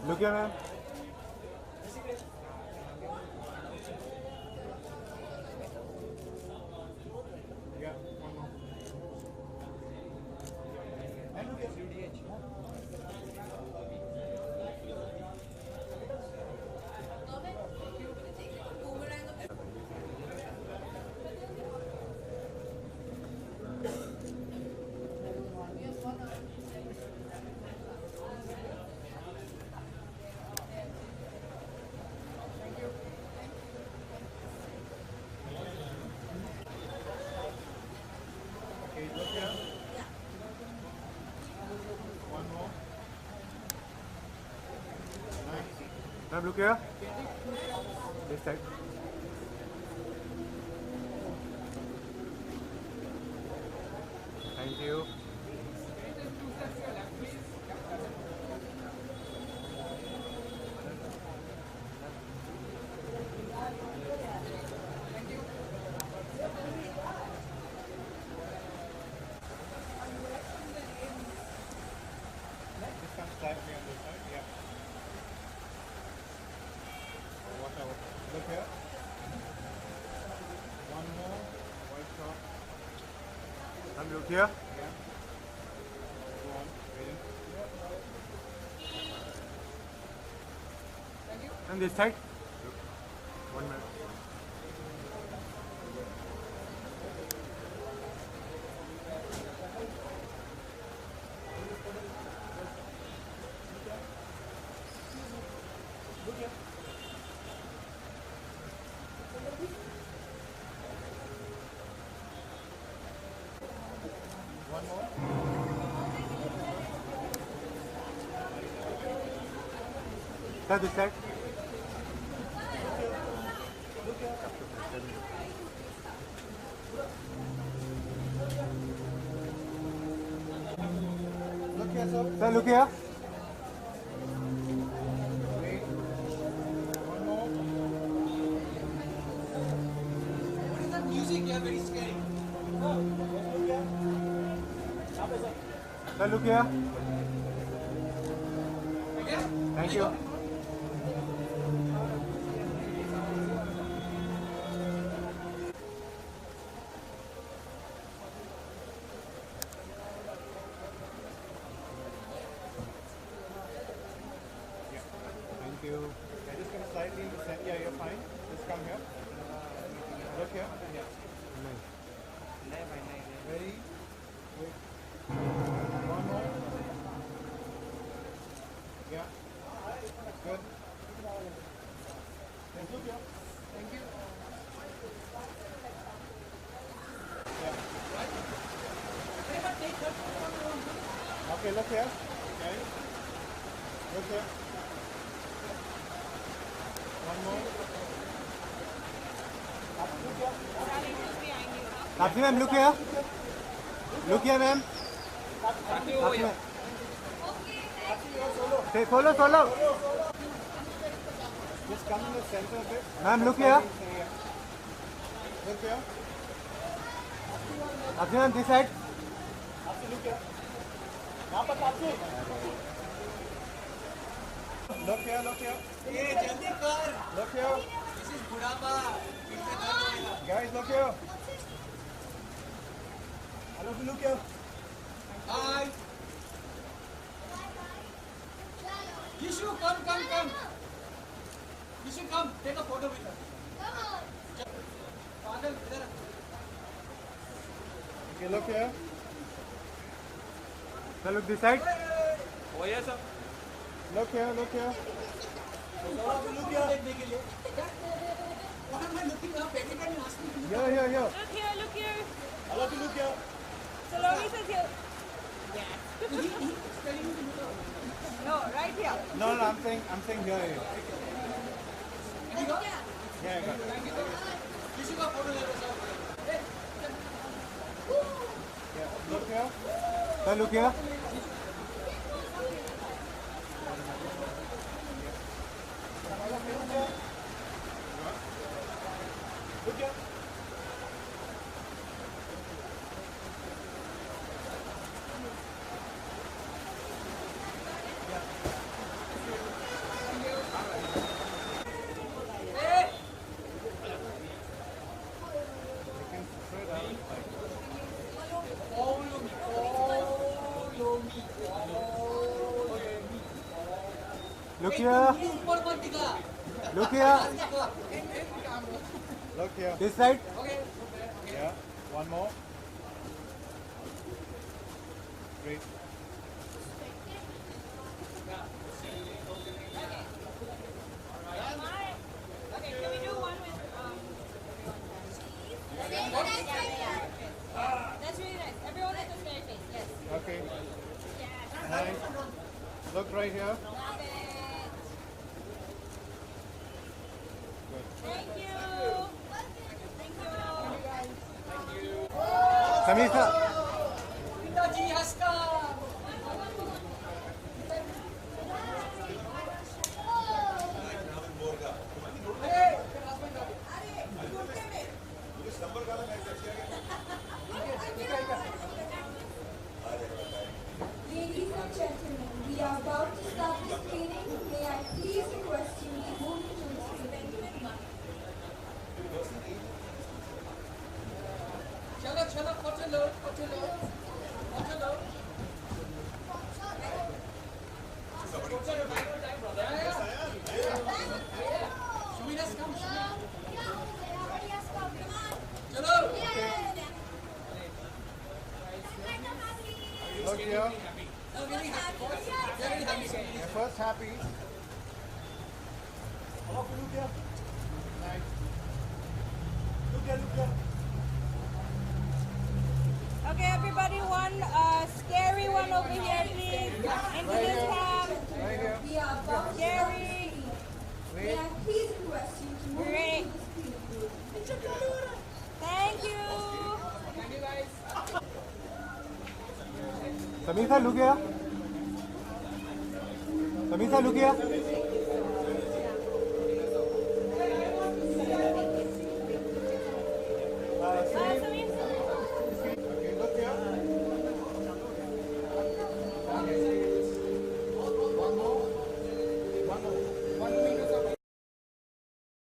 Look here, ma'am. Yeah, one more. And look here. Okay, look here. One more. Nice. Ma'am, look here. This side. Thank you. Just come slap me on this side. Yeah. Watch out. Look here. One more. White top. Ma'am, look here. Yeah. Go on. Ready? And this side. Look. 1 minute. Look here. One more. Sir, this side. Look here, sir. Sir, look here. Wait. One more. What is that music? They are very scary. Sir, look here. Okay? Thank you. Yeah. Thank you. Yeah, just come slightly in the center. Yeah, you're fine. Just come here. Look here. Yeah. Nice. Ready? Wait. One more. Yeah. Good. Yes, look here. Thank you. Yeah. Okay, look here. Okay. Look here. One more. Taapsee ma'am, look here. Look here, ma'am. Taapsee ma'am. Say solo, solo. Just come in the center a bit. Ma'am, look here. Look here. Taapsee ma'am, this side. Taapsee, look here. यहाँ पर Taapsee. Look here, look here. ये जल्दी कर. Look here. This is बुढ़ापा. इससे दर्द होएगा. Guys, look here. Hello, look here. Hi. Yishu, come. Yishu, come. Take a photo with us. Father, इधर. Okay, look here. Now look this side. Oh yes, sir. Look here, look here. Look here. देखने के लिए. What am I looking up? Every time you ask me to look. Here. Look here, look here. Hello, look here. Saloni says here. Yes. He's telling me to look up. No, right here. No, I'm saying here. You got? Yeah, I got it. Thank you. Yishu का photo ले लो sir. Yeah, look here. Sir, look here. Look here. Look here. ऊपर मत दिखा. Look here. Look here. This side. Yeah. One more. Great. Okay, can we do one with That's really nice. Everyone has a scary face. Yes. Okay. Nice. Look right here. Love it. Thank you. Thank you. Samisa. पिताजी has come. Ladies and gentlemen, we are about to start the screening. May I please request you to move to the screening? चलो चलो पहुँचो लो. Shumi has come. चलो. Look here. Very happy. Very happy. You're first happy. Look here. Nice. Look here. Okay, everybody, one scary one over here, please. Into this cam. Right here. We are about to start the Scary. screening. May I please request you to move Great. to the screening? Thank you. Samisa, look here. Samisa, look here.